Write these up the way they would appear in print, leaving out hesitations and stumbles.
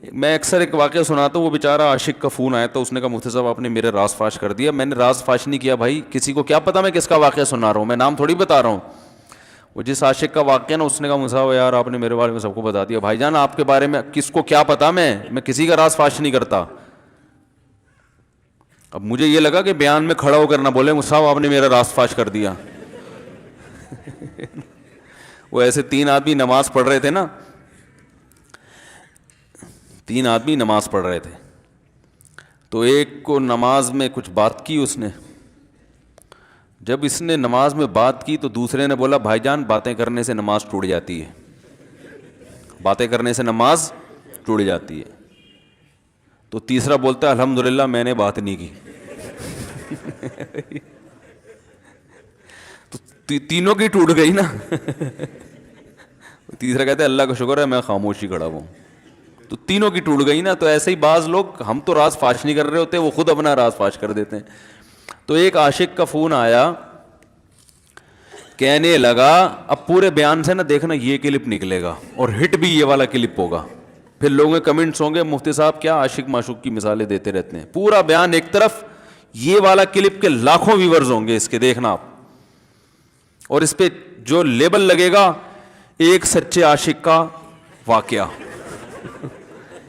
میں اکثر ایک واقعہ سناتا ہوں, وہ بیچارہ عاشق کا فون آیا تو اس نے کہا مفتی صاحب آپ نے میرے راز فاش کر دیا. میں نے راز فاش نہیں کیا بھائی, کسی کو کیا پتا میں کس کا واقعہ سنا رہا ہوں, میں نام تھوڑی بتا رہا ہوں. وہ جس عاشق کا واقعہ نا, اس نے کہا مفتی صاحب یار آپ نے میرے بارے میں سب کو بتا دیا. بھائی جان آپ کے بارے میں کس کو کیا پتا, میں کسی کا راز فاش نہیں کرتا. اب مجھے یہ لگا کہ بیان میں کھڑا ہو کر نہ بولے مفتی صاحب آپ نے میرا راز فاش کر دیا. وہ ایسے 3 آدمی نماز پڑھ رہے تھے نا, 3 آدمی نماز پڑھ رہے تھے, تو ایک کو نماز میں کچھ بات کی اس نے. جب اس نے نماز میں بات کی تو دوسرے نے بولا بھائی جان باتیں کرنے سے نماز ٹوٹ جاتی ہے, باتیں کرنے سے نماز ٹوٹ جاتی ہے. تو تیسرا بولتا ہے الحمدللہ میں نے بات نہیں کی. تو تینوں کی ٹوٹ گئی نا. تیسرا کہتا ہے اللہ کا شکر ہے میں خاموشی کھڑا ہوں. تو تینوں کی ٹوٹ گئی نا. تو ایسے ہی بعض لوگ, ہم تو راز فاش نہیں کر رہے ہوتے, وہ خود اپنا راز فاش کر دیتے ہیں. تو ایک عاشق کا فون آیا, کہنے لگا اب پورے بیان سے نا دیکھنا یہ کلپ نکلے گا اور ہٹ بھی یہ والا کلپ ہوگا. پھر لوگوں کے کمنٹس ہوں گے مفتی صاحب کیا عاشق معشوق کی مثالیں دیتے رہتے ہیں. پورا بیان ایک طرف, یہ والا کلپ کے لاکھوں ویورز ہوں گے اس کے, دیکھنا آپ. اور اس پہ جو لیبل لگے گا ایک سچے عاشق کا واقعہ,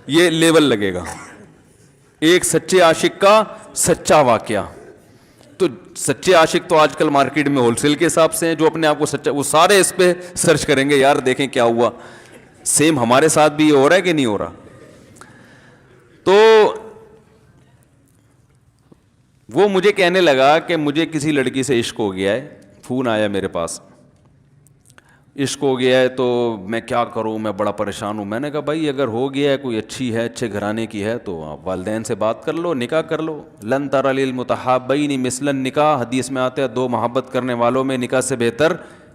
یہ لیبل لگے گا, ایک سچے عاشق کا سچا واقعہ. تو سچے عاشق تو آج کل مارکیٹ میں ہول سیل کے حساب سے ہیں, جو اپنے آپ کو سچا, وہ سارے اس پہ سرچ کریں گے یار دیکھیں کیا ہوا. سیم ہمارے ساتھ بھی یہ ہو رہا ہے کہ نہیں ہو رہا. تو وہ مجھے کہنے لگا کہ مجھے کسی لڑکی سے عشق ہو گیا ہے, فون آیا میرے پاس, عشق ہو گیا ہے تو میں کیا کروں, میں بڑا پریشان ہوں. میں نے کہا بھائی اگر ہو گیا ہے, کوئی اچھی ہے, اچھے گھرانے کی ہے, تو آپ والدین سے بات کر لو, نکاح کر لو. لن تری للمتحابین مثل النکاح, حدیث میں آتا ہے 2 محبت کرنے والوں میں نکاح سے بہتر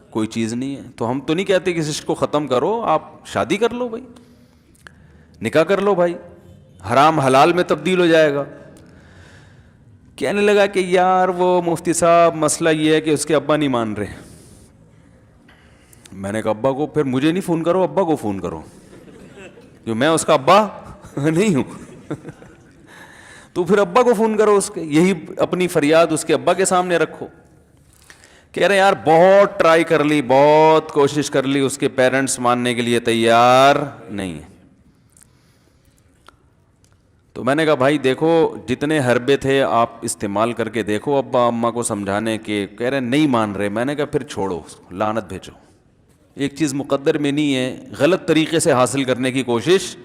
کوئی چیز نہیں ہے. تو ہم تو نہیں کہتے کہ اس عشق کو ختم کرو, آپ شادی کر لو بھائی, نکاح کر لو بھائی, حرام حلال میں تبدیل ہو جائے گا. کہنے لگا کہ یار وہ مفتی صاحب مسئلہ یہ ہے کہ اس کے ابا نہیں مان رہے. میں نے کہا ابا کو, پھر مجھے نہیں فون کرو, ابا کو فون کرو, جو میں اس کا ابا نہیں ہوں. تو پھر ابا کو فون کرو اس کے, یہی اپنی فریاد اس کے ابا کے سامنے رکھو. کہہ رہے یار بہت ٹرائی کر لی, بہت کوشش کر لی, اس کے پیرنٹس ماننے کے لیے تیار نہیں. تو میں نے کہا بھائی دیکھو جتنے حربے تھے آپ استعمال کر کے دیکھو ابا اماں کو سمجھانے کے, کہہ رہے نہیں مان رہے. میں نے کہا پھر چھوڑو, لعنت بھیجو. ایک چیز مقدر میں نہیں ہے, غلط طریقے سے حاصل کرنے کی کوشش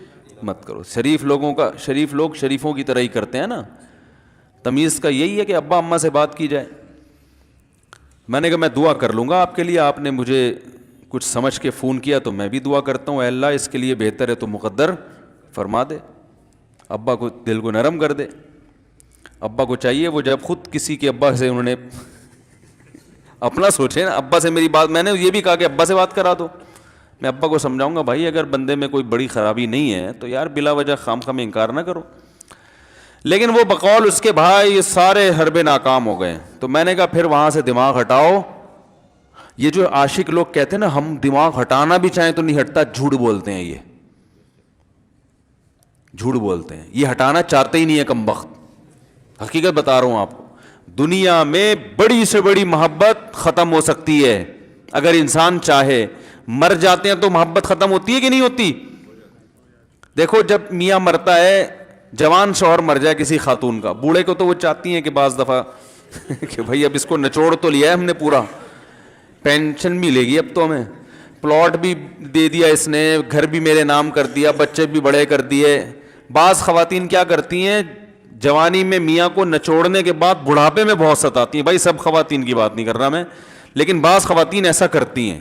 مت کرو. شریف لوگ شریفوں کی طرح ہی کرتے ہیں نا. تمیز کا یہی ہے کہ ابا اماں سے بات کی جائے. میں نے کہا میں دعا کر لوں گا آپ کے لیے, آپ نے مجھے کچھ سمجھ کے فون کیا تو میں بھی دعا کرتا ہوں, اے اللہ اس کے لیے بہتر ہے تو مقدر فرما دے, ابا کو دل کو نرم کر دے. ابا کو چاہیے وہ جب خود کسی کے ابا سے انہوں نے اپنا سوچے نا, ابا سے میری بات, میں نے یہ بھی کہا کہ ابا سے بات کرا دو. میں ابا کو سمجھاؤں گا بھائی اگر بندے میں کوئی بڑی خرابی نہیں ہے تو یار بلا وجہ خام خواہ میں انکار نہ کرو. لیکن وہ بقول اس کے بھائی یہ سارے حربے ناکام ہو گئے. تو میں نے کہا پھر وہاں سے دماغ ہٹاؤ. یہ جو عاشق لوگ کہتے ہیں نا ہم دماغ ہٹانا بھی چاہیں تو نہیں ہٹتا, جھوٹ بولتے ہیں, یہ جھوٹ بولتے ہیں, یہ ہٹانا چاہتے ہی نہیں ہے کم بخت. حقیقت بتا رہا ہوں آپ کو, دنیا میں بڑی سے بڑی محبت ختم ہو سکتی ہے اگر انسان چاہے. مر جاتے ہیں تو محبت ختم ہوتی ہے کہ نہیں ہوتی؟ دیکھو جب میاں مرتا ہے, جوان شوہر مر جائے کسی خاتون کا, بوڑھے کو تو وہ چاہتی ہیں کہ بعض دفعہ کہ بھائی اب اس کو نچوڑ تو لیا ہے ہم نے, پورا پینشن بھی لے گی, اب تو ہمیں پلاٹ بھی دے دیا اس نے, گھر بھی میرے نام کر دیا, بچے بھی بڑے کر دیے. بعض خواتین کیا کرتی ہیں, جوانی میں میاں کو نچوڑنے کے بعد بڑھاپے میں بہت ستاتی ہیں. بھائی سب خواتین کی بات نہیں کر رہا میں, لیکن بعض خواتین ایسا کرتی ہیں,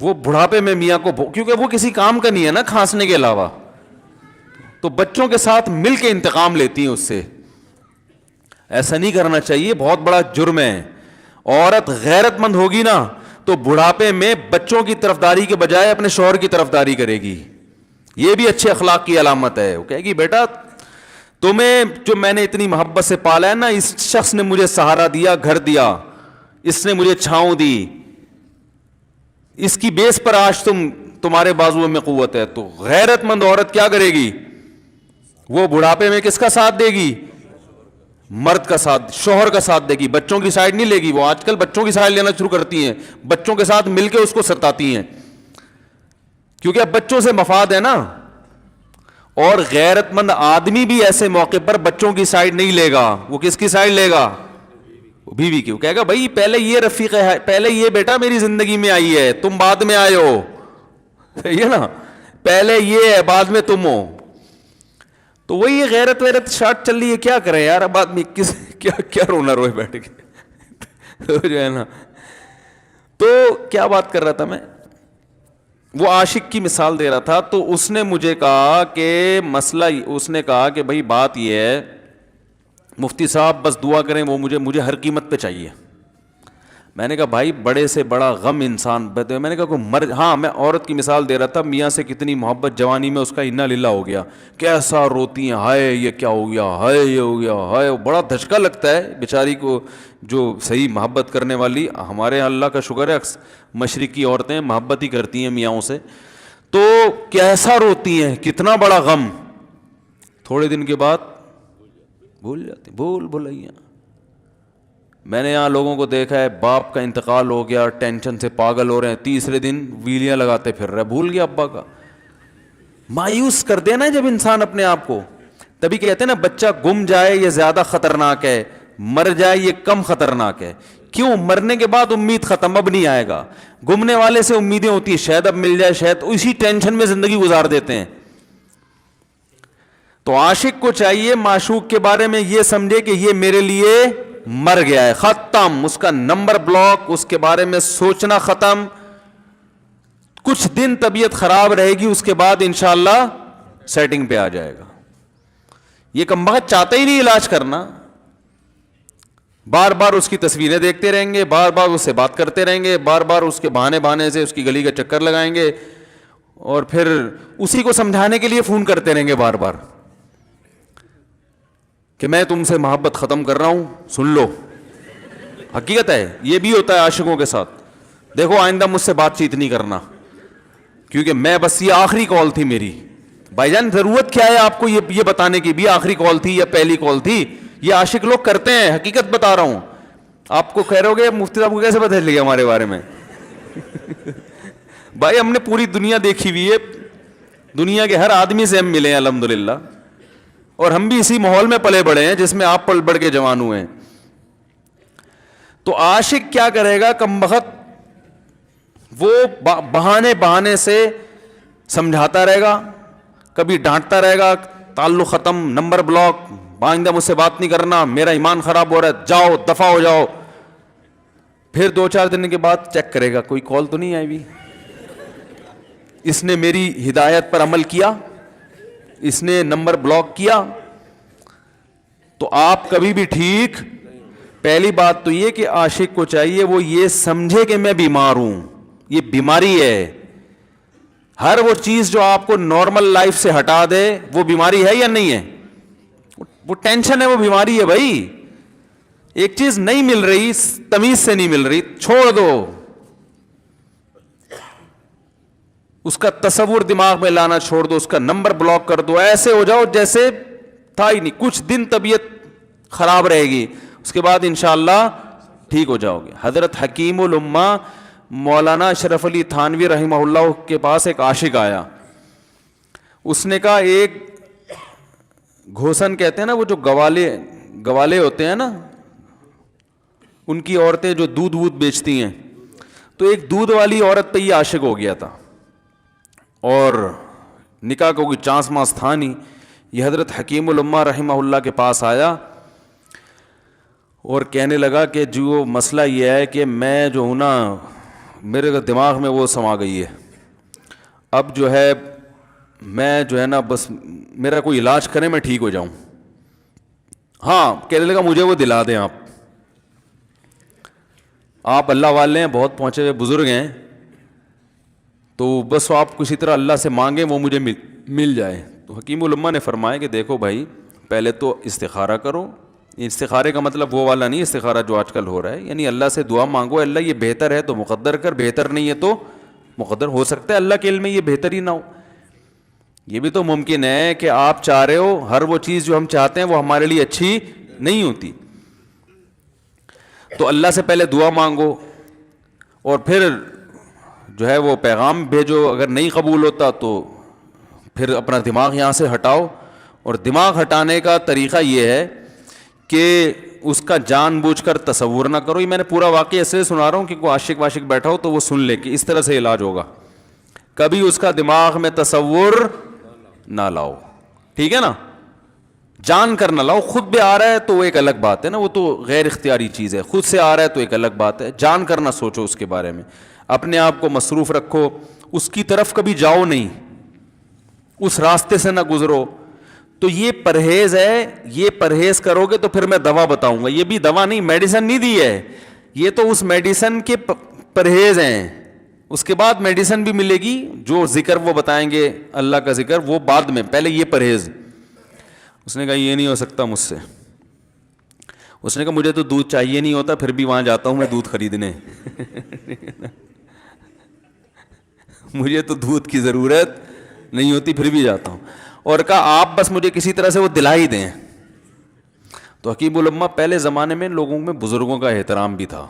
وہ بڑھاپے میں میاں کو, کیونکہ وہ کسی کام کا نہیں ہے نا کھانسنے کے علاوہ, تو بچوں کے ساتھ مل کے انتقام لیتی ہیں اس سے. ایسا نہیں کرنا چاہیے, بہت بڑا جرم ہے. عورت غیرت مند ہوگی نا تو بڑھاپے میں بچوں کی طرفداری کے بجائے اپنے شوہر کی طرفداری کرے گی. یہ بھی اچھے اخلاق کی علامت ہے. وہ کہے گی بیٹا تمہیں جو میں نے اتنی محبت سے پالا ہے نا, اس شخص نے مجھے سہارا دیا, گھر دیا, اس نے مجھے چھاؤں دی, اس کی بیس پر آج تم تمہارے بازو میں قوت ہے. تو غیرت مند عورت کیا کرے گی؟ وہ بڑھاپے میں کس کا ساتھ دے گی؟ مرد کا ساتھ, شوہر کا ساتھ دے گی. بچوں کی سائڈ نہیں لے گی. وہ آج کل بچوں کی سائڈ لینا شروع کرتی ہیں, بچوں کے ساتھ مل کے اس کو ستاتی ہیں, کیونکہ اب بچوں سے مفاد ہے نا. اور غیرت مند آدمی بھی ایسے موقع پر بچوں کی سائڈ نہیں لے گا. وہ کس کی سائڈ لے گا؟ بیوی کی. وہ کہے گا بھائی پہلے یہ رفیق ہے, پہلے یہ بیٹا میری زندگی میں آئی ہے, تم بعد میں آئے ہو. صحیح ہے نا, پہلے یہ ہے بعد میں تم ہو. تو وہی غیرت ویرت شارٹ چل رہی ہے. کیا کریں یار, اب آدمی کس کیا رونا روئے بیٹھ کے. تو جو ہے نا, تو کیا بات کر رہا تھا میں, وہ عاشق کی مثال دے رہا تھا. تو اس نے مجھے کہا کہ مسئلہ, اس نے کہا کہ بھائی بات یہ ہے مفتی صاحب بس دعا کریں, وہ مجھے ہر قیمت پہ چاہیے. میں نے کہا بھائی بڑے سے بڑا غم انسان, میں نے کہا کوئی ہاں میں عورت کی مثال دے رہا تھا, میاں سے کتنی محبت جوانی میں اس کا انا للہ ہو گیا, کیسا روتی ہیں, ہائے یہ کیا ہو گیا, ہائے یہ ہو گیا, ہائے. بڑا دھچکا لگتا ہے بیچاری کو, جو صحیح محبت کرنے والی. ہمارے یہاں اللہ کا شکر ہے مشرقی عورتیں محبت ہی کرتی ہیں میاں سے, تو کیسا روتی ہیں, کتنا بڑا غم. تھوڑے دن کے بعد بھول جاتی, بھلائیاں. میں نے یہاں لوگوں کو دیکھا ہے, باپ کا انتقال ہو گیا, ٹینشن سے پاگل ہو رہے ہیں, تیسرے دن ویلیاں لگاتے پھر رہے, بھول گیا ابا کا. مایوس کر دینا جب انسان اپنے آپ کو. تبھی کہتے ہیں نا بچہ گم جائے یہ زیادہ خطرناک ہے, مر جائے یہ کم خطرناک ہے. کیوں؟ مرنے کے بعد امید ختم, اب نہیں آئے گا. گمنے والے سے امیدیں ہوتی ہیں شاید اب مل جائے, شاید, اسی ٹینشن میں زندگی گزار دیتے ہیں. تو عاشق کو چاہیے معشوق کے بارے میں یہ سمجھے کہ یہ میرے لیے مر گیا ہے, ختم, اس کا نمبر بلاک, اس کے بارے میں سوچنا ختم. کچھ دن طبیعت خراب رہے گی, اس کے بعد انشاءاللہ سیٹنگ پہ آ جائے گا. یہ کمبخت چاہتا ہی نہیں علاج کرنا, بار بار اس کی تصویریں دیکھتے رہیں گے, بار بار اس سے بات کرتے رہیں گے, بار بار اس کے بہانے سے اس کی گلی کا چکر لگائیں گے, اور پھر اسی کو سمجھانے کے لیے فون کرتے رہیں گے بار بار کہ میں تم سے محبت ختم کر رہا ہوں, سن لو. حقیقت ہے, یہ بھی ہوتا ہے عاشقوں کے ساتھ. دیکھو آئندہ مجھ سے بات چیت نہیں کرنا, کیونکہ میں بس یہ آخری کال تھی میری. بھائی جان ضرورت کیا ہے آپ کو یہ بتانے کی بھی آخری کال تھی یا پہلی کال تھی؟ یہ عاشق لوگ کرتے ہیں, حقیقت بتا رہا ہوں. آپ کو کہہ رہے ہو گے مفتی صاحب کو کیسے پتہ چل گیا ہمارے بارے میں؟ بھائی ہم نے پوری دنیا دیکھی ہوئی ہے, دنیا کے ہر آدمی سے ہم ملے ہیں الحمدللہ, اور ہم بھی اسی ماحول میں پلے بڑے ہیں جس میں آپ پل بڑھ کے جوان ہوئے ہیں. تو عاشق کیا کرے گا کمبخت, وہ بہانے سے سمجھاتا رہے گا, کبھی ڈانٹتا رہے گا, تعلق ختم, نمبر بلاک, آئندہ مجھ سے بات نہیں کرنا, میرا ایمان خراب ہو رہا ہے, جاؤ دفع ہو جاؤ. پھر 2-4 دن کے بعد چیک کرے گا کوئی کال تو نہیں آئی ہوئی, اس نے میری ہدایت پر عمل کیا, اس نے نمبر بلاک کیا. تو آپ کبھی بھی ٹھیک. پہلی بات تو یہ کہ عاشق کو چاہیے وہ یہ سمجھے کہ میں بیمار ہوں, یہ بیماری ہے. ہر وہ چیز جو آپ کو نارمل لائف سے ہٹا دے وہ بیماری ہے یا نہیں ہے؟ وہ ٹینشن ہے, وہ بیماری ہے بھائی. ایک چیز نہیں مل رہی, تمیز سے نہیں مل رہی, چھوڑ دو. اس کا تصور دماغ میں لانا چھوڑ دو, اس کا نمبر بلاک کر دو, ایسے ہو جاؤ جیسے تھا ہی نہیں. کچھ دن طبیعت خراب رہے گی, اس کے بعد انشاءاللہ ٹھیک ہو جاؤ گے. حضرت حکیم الامہ مولانا اشرف علی تھانوی رحمہ اللہ کے پاس ایک عاشق آیا. اس نے کہا ایک گھوسن کہتے ہیں نا, وہ جو گوالے ہوتے ہیں نا, ان کی عورتیں جو دودھ بیچتی ہیں, تو ایک دودھ والی عورت پہ یہ عاشق ہو گیا تھا, اور نکاح کا کوئی چانس ماس تھا نہیں. یہ حضرت حکیم الامہ رحمہ اللہ کے پاس آیا اور کہنے لگا کہ جو مسئلہ یہ ہے کہ میں جو ہوں نا, میرے دماغ میں وہ سما گئی ہے, اب جو ہے میں جو ہے نا بس میرا کوئی علاج کریں میں ٹھیک ہو جاؤں. ہاں کہنے لگا مجھے وہ دلا دیں آپ اللہ والے ہیں, بہت پہنچے ہوئے بزرگ ہیں, تو بس آپ کسی طرح اللہ سے مانگیں وہ مجھے مل جائے. تو حکیم الامہ نے فرمایا کہ دیکھو بھائی پہلے تو استخارہ کرو. استخارے کا مطلب وہ والا نہیں استخارہ جو آج کل ہو رہا ہے, یعنی اللہ سے دعا مانگو, اللہ یہ بہتر ہے تو مقدر کر, بہتر نہیں ہے تو مقدر ہو سکتا ہے اللہ کے علم میں یہ بہتر ہی نہ ہو. یہ بھی تو ممکن ہے کہ آپ چاہ رہے ہو ہر وہ چیز جو ہم چاہتے ہیں وہ ہمارے لیے اچھی نہیں ہوتی. تو اللہ سے پہلے دعا مانگو اور پھر جو ہے وہ پیغام بھیجو. اگر نہیں قبول ہوتا تو پھر اپنا دماغ یہاں سے ہٹاؤ. اور دماغ ہٹانے کا طریقہ یہ ہے کہ اس کا جان بوجھ کر تصور نہ کرو. یہ میں نے پورا واقعہ ایسے سنا رہا ہوں کہ کوئی عاشق واشق بیٹھا ہو تو وہ سن لے کہ اس طرح سے علاج ہوگا. کبھی اس کا دماغ میں تصور نہ لاؤ, ٹھیک ہے نا, جان کر نہ لاؤ. خود بھی آ رہا ہے تو وہ ایک الگ بات ہے نا, وہ تو غیر اختیاری چیز ہے. خود سے آ رہا ہے تو ایک الگ بات ہے. جان کر نہ سوچو اس کے بارے میں, اپنے آپ کو مصروف رکھو, اس کی طرف کبھی جاؤ نہیں, اس راستے سے نہ گزرو. تو یہ پرہیز ہے, یہ پرہیز کرو گے تو پھر میں دوا بتاؤں گا. یہ بھی دوا نہیں, میڈیسن نہیں دی ہے, یہ تو اس میڈیسن کے پرہیز ہیں. اس کے بعد میڈیسن بھی ملے گی, جو ذکر وہ بتائیں گے اللہ کا ذکر وہ بعد میں, پہلے یہ پرہیز. اس نے کہا یہ نہیں ہو سکتا مجھ سے. اس نے کہا مجھے تو دودھ چاہیے نہیں ہوتا پھر بھی وہاں جاتا ہوں میں دودھ خریدنے. مجھے تو دودھ کی ضرورت نہیں ہوتی پھر بھی جاتا ہوں. اور کہا آپ بس مجھے کسی طرح سے وہ دلا ہی دیں. تو حکیم الامہ پہلے زمانے میں لوگوں میں بزرگوں کا احترام بھی تھا,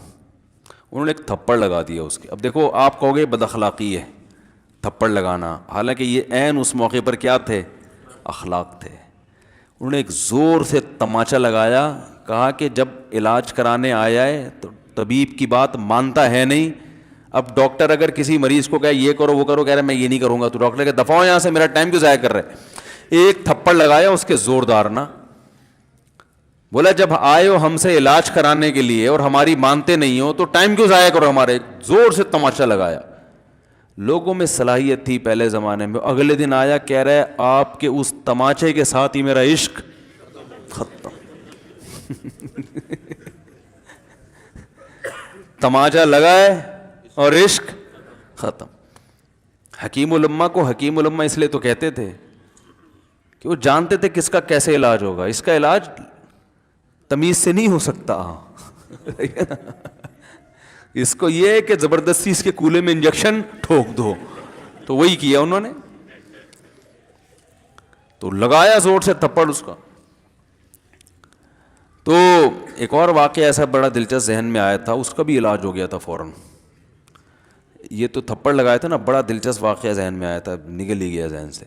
انہوں نے ایک تھپڑ لگا دیا اس کے. اب دیکھو آپ کہو گے بد اخلاقی ہے تھپڑ لگانا, حالانکہ یہ عین اس موقع پر کیا تھے, اخلاق تھے. انہوں نے ایک زور سے تماچا لگایا, کہا کہ جب علاج کرانے آیا ہے تو طبیب کی بات مانتا ہے نہیں. اب ڈاکٹر اگر کسی مریض کو کہے یہ کرو وہ کرو, کہہ رہے میں یہ نہیں کروں گا, تو ڈاکٹر کہ دفعہ ہو یہاں سے, میرا ٹائم کیوں ضائع کر رہے. ایک تھپڑ لگایا اس کے زوردار نا, بولا جب آئے ہو ہم سے علاج کرانے کے لیے اور ہماری مانتے نہیں ہو تو ٹائم کیوں ضائع کرو ہمارے. زور سے تماچا لگایا. لوگوں میں صلاحیت تھی پہلے زمانے میں. اگلے دن آیا کہہ رہا ہے آپ کے اس تماچے کے ساتھ ہی میرا عشق ختم. تماچا لگا ہے اور عشق ختم. حکیم الامہ کو حکیم الامہ اس لیے تو کہتے تھے کہ وہ جانتے تھے کس کا کیسے علاج ہوگا. اس کا علاج تمیز سے نہیں ہو سکتا. اس کو یہ ہے کہ زبردستی اس کے کولے میں انجیکشن ٹھوک دو, تو وہی کیا انہوں نے. تو لگایا زور سے تھپڑ اس کا. تو ایک اور واقعہ ایسا بڑا دلچسپ ذہن میں آیا تھا, اس کا بھی علاج ہو گیا تھا فوراً. یہ تو تھپڑ لگایا تھا نا, بڑا دلچسپ واقعہ ذہن میں آیا تھا, نکل ہی گیا ذہن سے.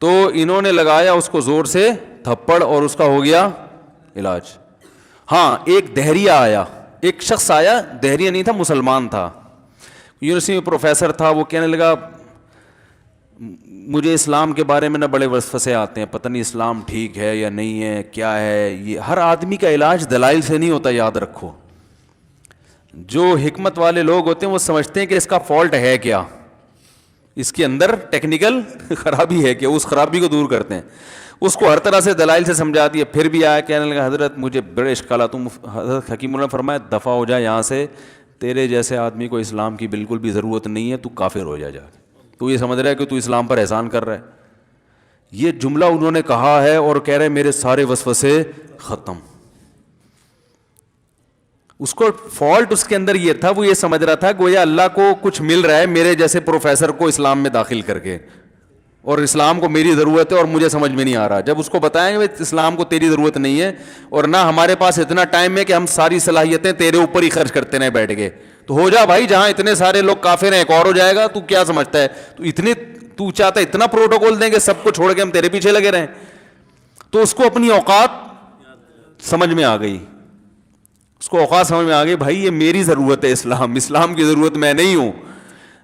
تو انہوں نے لگایا اس کو زور سے تھپڑ اور اس کا ہو گیا علاج. ہاں ایک دہریہ آیا, ایک شخص آیا, دہریہ نہیں تھا مسلمان تھا, یونیورسٹی میں پروفیسر تھا. وہ کہنے لگا مجھے اسلام کے بارے میں نہ بڑے وسوسے آتے ہیں, پتہ نہیں اسلام ٹھیک ہے یا نہیں ہے, کیا ہے یہ. ہر آدمی کا علاج دلائل سے نہیں ہوتا, یاد رکھو. جو حکمت والے لوگ ہوتے ہیں وہ سمجھتے ہیں کہ اس کا فالٹ ہے کیا, اس کے اندر ٹیکنیکل خرابی ہے کہ اس خرابی کو دور کرتے ہیں. اس کو ہر طرح سے دلائل سے سمجھا دیا. پھر بھی آیا کہنے لگا حضرت مجھے بڑے اشکالات. حضرت حکیم اللہ نے فرمایا دفع ہو جا یہاں سے, تیرے جیسے آدمی کو اسلام کی بالکل بھی ضرورت نہیں ہے, تو کافر ہو جا. تو یہ سمجھ رہا ہے کہ تو اسلام پر احسان کر رہا ہے. یہ جملہ انہوں نے کہا ہے اور کہہ رہے میرے سارے وسوسے ختم. اس کو فالٹ اس کے اندر یہ تھا, وہ یہ سمجھ رہا تھا گویا اللہ کو کچھ مل رہا ہے میرے جیسے پروفیسر کو اسلام میں داخل کر کے, اور اسلام کو میری ضرورت ہے اور مجھے سمجھ میں نہیں آ رہا. جب اس کو بتائیں گے اسلام کو تیری ضرورت نہیں ہے اور نہ ہمارے پاس اتنا ٹائم ہے کہ ہم ساری صلاحیتیں تیرے اوپر ہی خرچ کرتے رہیں بیٹھ کے, تو ہو جا بھائی, جہاں اتنے سارے لوگ کافر ہیں ایک اور ہو جائے گا. تو کیا سمجھتا ہے, تو چاہتا ہے اتنا پروٹوکول دیں کہ سب کو چھوڑ کے ہم تیرے پیچھے لگے رہیں. تو اس کو اپنی اوقات سمجھ میں آ گئی, اس کو اوقات سمجھ میں آ گئی, بھائی یہ میری ضرورت ہے اسلام کی ضرورت میں نہیں ہوں.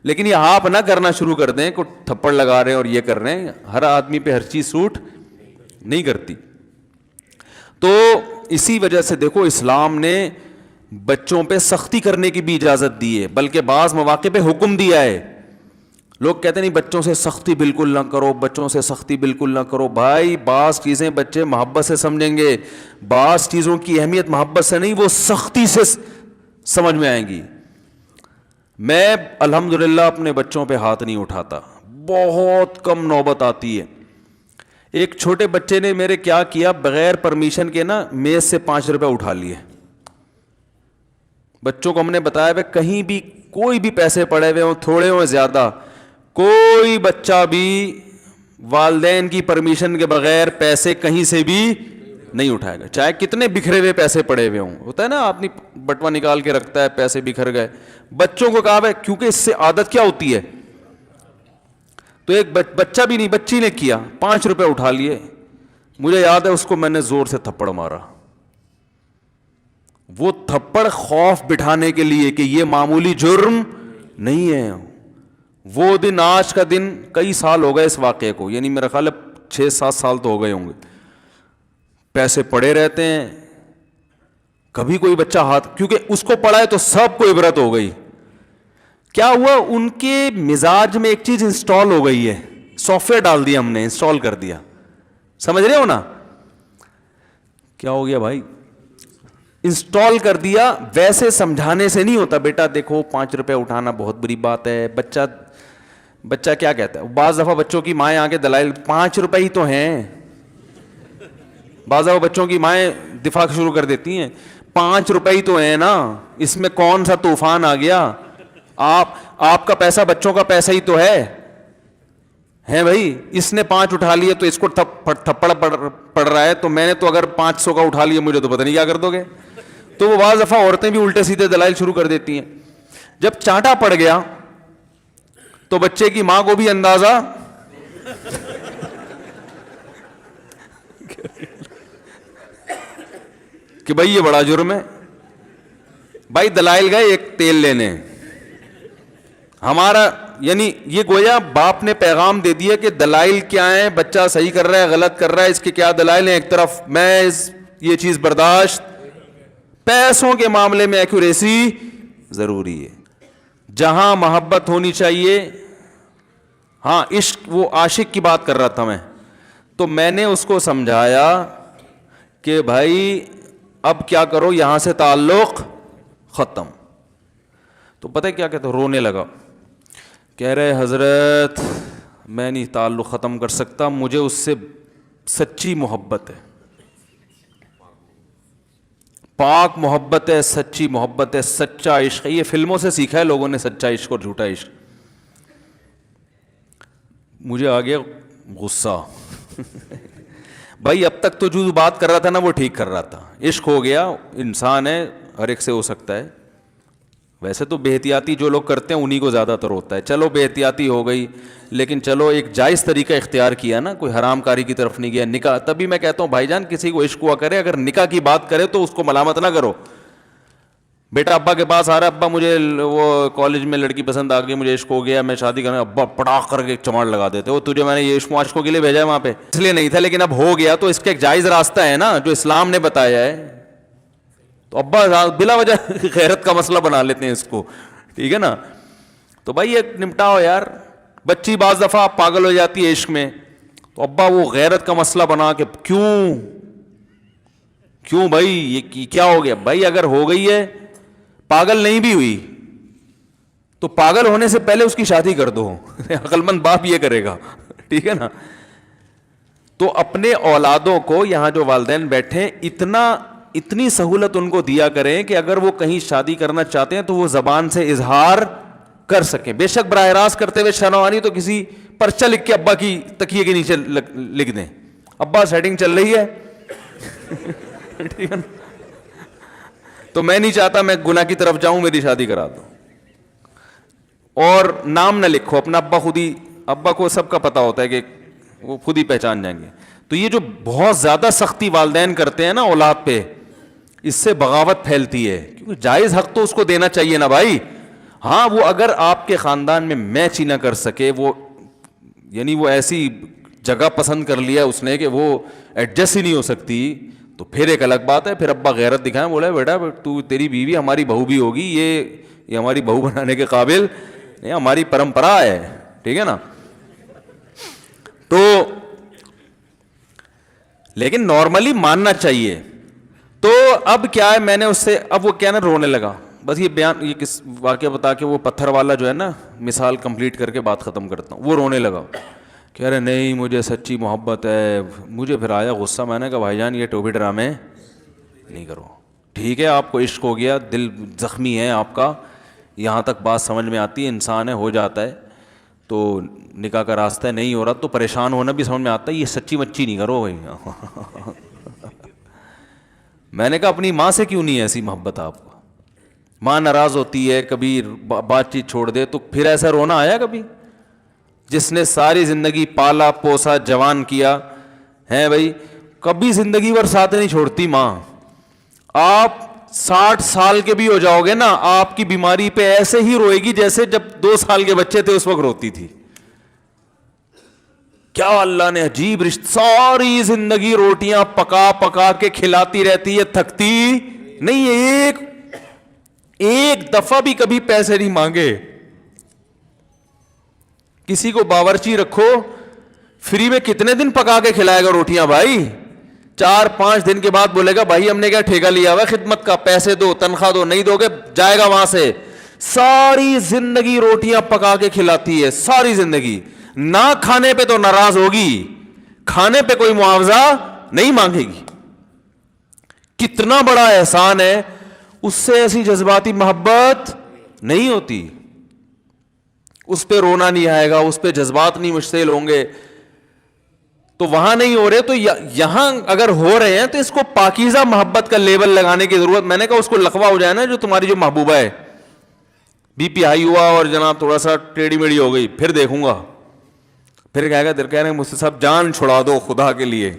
لیکن یہ آپ نہ کرنا شروع کر دیں کہ تھپڑ لگا رہے ہیں اور یہ کر رہے ہیں. ہر آدمی پہ ہر چیز سوٹ نہیں کرتی. تو اسی وجہ سے دیکھو اسلام نے بچوں پہ سختی کرنے کی بھی اجازت دی ہے, بلکہ بعض مواقع پہ حکم دیا ہے. لوگ کہتے نہیں بچوں سے سختی بالکل نہ کرو, بچوں سے سختی بالکل نہ کرو. بھائی بعض چیزیں بچے محبت سے سمجھیں گے, بعض چیزوں کی اہمیت محبت سے نہیں, وہ سختی سے سمجھ میں آئیں گی. میں الحمدللہ اپنے بچوں پہ ہاتھ نہیں اٹھاتا, بہت کم نوبت آتی ہے. ایک چھوٹے بچے نے میرے کیا کیا, بغیر پرمیشن کے نا میز سے 5 روپے اٹھا لیے. بچوں کو ہم نے بتایا بھائی کہیں بھی کوئی بھی پیسے پڑے ہوئے ہوں، تھوڑے ہوں زیادہ، کوئی بچہ بھی والدین کی پرمیشن کے بغیر پیسے کہیں سے بھی نہیں اٹھائے گا، چاہے کتنے بکھرے ہوئے پیسے پڑے ہوئے ہوں. ہوتا ہے نا آدمی بٹوا نکال کے رکھتا ہے، پیسے بکھر گئے. بچوں کو کہا ہے کیونکہ اس سے عادت کیا ہوتی ہے. تو ایک بچہ بھی نہیں، بچی نے کیا، 5 روپے اٹھا لیے. مجھے یاد ہے اس کو میں نے زور سے تھپڑ مارا. وہ تھپڑ خوف بٹھانے کے لیے کہ یہ معمولی جرم نہیں ہے. وہ دن، آج کا دن کئی سال ہو گئے اس واقعے کو، یعنی میرا خیال ہے 6-7 سال تو ہو گئے ہوں گے. پیسے پڑے رہتے ہیں، کبھی کوئی بچہ ہاتھ، کیونکہ اس کو پڑا ہے تو سب کو عبرت ہو گئی. کیا ہوا، ان کے مزاج میں ایک چیز انسٹال ہو گئی ہے، سافٹ ویئر ڈال دیا ہم نے، انسٹال کر دیا. سمجھ رہے ہو نا کیا ہو گیا بھائی؟ انسٹال کر دیا. ویسے سمجھانے سے نہیں ہوتا، بیٹا دیکھو 5 روپے اٹھانا بہت بری بات ہے. بچہ کیا کہتا ہے؟ بعض دفعہ بچوں کی مائیں آگے دلائل، 5 روپے ہی تو ہیں. بعض دفعہ بچوں کی مائیں دفاع شروع کر دیتی ہیں، 5 روپے ہی تو ہیں نا، اس میں کون سا طوفان آ گیا؟ آپ کا پیسہ بچوں کا پیسہ ہی تو ہے بھائی. اس نے 5 اٹھا لیے تو اس کو تھپڑ پڑ رہا ہے، تو میں نے تو اگر 500 کا اٹھا لیا مجھے تو پتہ نہیں کیا کر دو گے. تو وہ بعض دفعہ عورتیں بھی الٹے سیدھے دلائل شروع کر دیتی ہیں. جب چانٹا پڑ گیا تو بچے کی ماں کو بھی اندازہ کہ بھائی یہ بڑا جرم ہے. بھائی دلائل گئے ایک تیل لینے، ہمارا یعنی یہ گویا باپ نے پیغام دے دیا کہ دلائل کیا ہیں، بچہ صحیح کر رہا ہے غلط کر رہا ہے، اس کے کیا دلائل ہیں. ایک طرف میں یہ چیز برداشت، پیسوں کے معاملے میں ایکوریسی ضروری ہے. جہاں محبت ہونی چاہیے، ہاں عشق، وہ عاشق کی بات کر رہا تھا تو میں نے اس کو سمجھایا کہ بھائی اب کیا کرو، یہاں سے تعلق ختم. تو پتہ کیا کہتا، رونے لگا، کہہ رہے حضرت میں نہیں تعلق ختم کر سکتا، مجھے اس سے سچی محبت ہے، پاک محبت ہے، سچی محبت ہے، سچا عشق ہے. یہ فلموں سے سیکھا ہے لوگوں نے، سچا عشق اور جھوٹا عشق. مجھے آ گیا غصہ. بھائی اب تک تو جو بات کر رہا تھا نا وہ ٹھیک کر رہا تھا، عشق ہو گیا، انسان ہے، ہر ایک سے ہو سکتا ہے. ویسے تو بے احتیاطی جو لوگ کرتے ہیں انہی کو زیادہ تر ہوتا ہے. چلو بے احتیاطی ہو گئی، لیکن چلو ایک جائز طریقہ اختیار کیا نا، کوئی حرام کاری کی طرف نہیں گیا. نکاح، تبھی میں کہتا ہوں بھائی جان کسی کو عشق ہوا کرے، اگر نکاح کی بات کرے تو اس کو ملامت نہ کرو. بیٹا ابا کے پاس آ رہا ہے، ابا مجھے وہ کالج میں لڑکی پسند آ گئی، مجھے عشق ہو گیا، میں شادی کرنا. ابا پڑاخ کر کے چماڑ لگا دیتے، وہ تجھے میں نے یہ عشق عاشقوں کے لیے بھیجا ہے وہاں پہ، اس لیے نہیں تھا، لیکن اب ہو گیا تو اس کا ایک جائز راستہ ہے نا جو اسلام نے بتایا ہے. تو ابا بلا وجہ غیرت کا مسئلہ بنا لیتے ہیں اس کو، ٹھیک ہے نا. تو بھائی ایک نمٹاؤ یار. بچی بعض دفعہ پاگل ہو جاتی ہے عشق میں، تو ابا وہ غیرت کا مسئلہ بنا کے کیوں بھائی یہ کیا ہو گیا؟ بھائی اگر ہو گئی ہے، پاگل نہیں بھی ہوئی تو پاگل ہونے سے پہلے اس کی شادی کر دو. عقل مند باپ یہ کرے گا، ٹھیک ہے نا. تو اپنے اولادوں کو، یہاں جو والدین بیٹھے، اتنی سہولت ان کو دیا کریں کہ اگر وہ کہیں شادی کرنا چاہتے ہیں تو وہ زبان سے اظہار کر سکیں. بے شک براہ راست کرتے ہوئے شرم آنی تو کسی پرچہ لکھ کے ابا کی تکیے کے نیچے لکھ دیں، ابا سیٹنگ چل رہی ہے. ٹھیک ہے نا. تو میں نہیں چاہتا میں گناہ کی طرف جاؤں، میری شادی کرا دو. اور نام نہ لکھو اپنا، ابا کو سب کا پتا ہوتا ہے کہ وہ خود ہی پہچان جائیں گے. تو یہ جو بہت زیادہ سختی والدین کرتے ہیں نا اولاد پہ، اس سے بغاوت پھیلتی ہے، کیونکہ جائز حق تو اس کو دینا چاہیے نا بھائی. ہاں وہ اگر آپ کے خاندان میں میچ ہی نہ کر سکے، وہ یعنی وہ ایسی جگہ پسند کر لیا اس نے کہ وہ ایڈجسٹ ہی نہیں ہو سکتی، تو پھر ایک الگ بات ہے. پھر ابا غیرت دکھائیں، بولے بیٹا تیری بیوی ہماری بہو بھی ہوگی، یہ ہماری بہو بنانے کے قابل، یہ ہماری پرمپرا ہے، ٹھیک ہے نا. تو لیکن نارملی ماننا چاہیے. تو اب کیا ہے، میں نے اس سے، اب وہ کیا نا رونے لگا. بس یہ کس واقعہ بتا کے وہ پتھر والا جو ہے نا مثال کمپلیٹ کر کے بات ختم کرتا ہوں. وہ رونے لگا، کہہ رہے نہیں مجھے سچی محبت ہے. مجھے پھر آیا غصہ، میں نے کہا بھائی جان یہ ٹوپی ڈرامے نہیں کرو، ٹھیک ہے آپ کو عشق ہو گیا, دل زخمی ہے آپ کا, یہاں تک بات سمجھ میں آتی ہے, انسان ہے ہو جاتا ہے, تو نکاح کا راستہ نہیں ہو رہا تو پریشان ہونا بھی سمجھ میں آتا ہے, یہ سچی مچی نہیں کرو بھائی. میں نے کہا اپنی ماں سے کیوں نہیں ایسی محبت آپ کو؟ ماں ناراض ہوتی ہے, کبھی بات چیت چھوڑ دے تو پھر ایسا رونا آیا کبھی؟ جس نے ساری زندگی پالا پوسا جوان کیا ہے بھائی, کبھی زندگی بھر ساتھ نہیں چھوڑتی ماں. آپ 60 سال کے بھی ہو جاؤ گے نا, آپ کی بیماری پہ ایسے ہی روئے گی جیسے جب 2 سال کے بچے تھے اس وقت روتی تھی. کیا اللہ نے عجیب رشتہ, ساری زندگی روٹیاں پکا پکا کے کھلاتی رہتی ہے, تھکتی نہیں ہے, ایک دفعہ بھی کبھی پیسے نہیں مانگے. کسی کو باورچی رکھو, فری میں کتنے دن پکا کے کھلائے گا روٹیاں بھائی؟ 4-5 دن کے بعد بولے گا بھائی ہم نے کیا ٹھیکہ لیا ہوا خدمت کا, پیسے دو, تنخواہ دو, نہیں دو گے جائے گا وہاں سے. ساری زندگی روٹیاں پکا کے کھلاتی ہے, ساری زندگی. نہ کھانے پہ تو ناراض ہوگی, کھانے پہ کوئی معاوضہ نہیں مانگے گی. کتنا بڑا احسان ہے, اس سے ایسی جذباتی محبت نہیں ہوتی. اس پہ رونا نہیں آئے گا, اس پہ جذبات نہیں مشتعل ہوں گے. تو وہاں نہیں ہو رہے تو یہاں اگر ہو رہے ہیں تو اس کو پاکیزہ محبت کا لیبل لگانے کی ضرورت. میں نے کہا اس کو لقبہ ہو جائے نا, جو تمہاری جو محبوبہ ہے, بی پی ہائی ہوا اور جناب تھوڑا سا ٹیڑھی میڑھی ہو گئی, پھر دیکھوں گا, پھر کہے گا کہہ رہے ہیں مجھ سے صاحب جان چھڑا دو خدا کے لیے,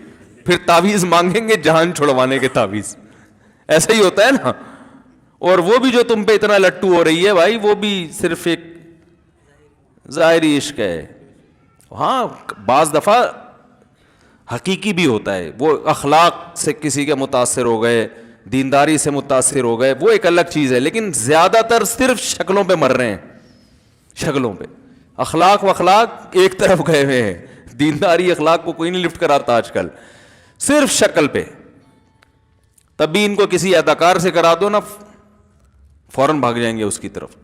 پھر تعویذ مانگیں گے جان چھڑوانے کے تعویذ. ایسا ہی ہوتا ہے نا. اور وہ بھی جو تم پہ اتنا لٹو ہو رہی ہے بھائی, وہ بھی صرف ایک ظاہری عشق ہے. ہاں بعض دفعہ حقیقی بھی ہوتا ہے, وہ اخلاق سے کسی کے متاثر ہو گئے, دینداری سے متاثر ہو گئے, وہ ایک الگ چیز ہے. لیکن زیادہ تر صرف شکلوں پہ مر رہے ہیں, شکلوں پہ. اخلاق و اخلاق ایک طرف گئے ہوئے ہیں, دینداری اخلاق کو کوئی نہیں لفٹ کراتا آج کل, صرف شکل پہ. تبھی ان کو کسی اداکار سے کرا دو نا, فوراً بھاگ جائیں گے اس کی طرف.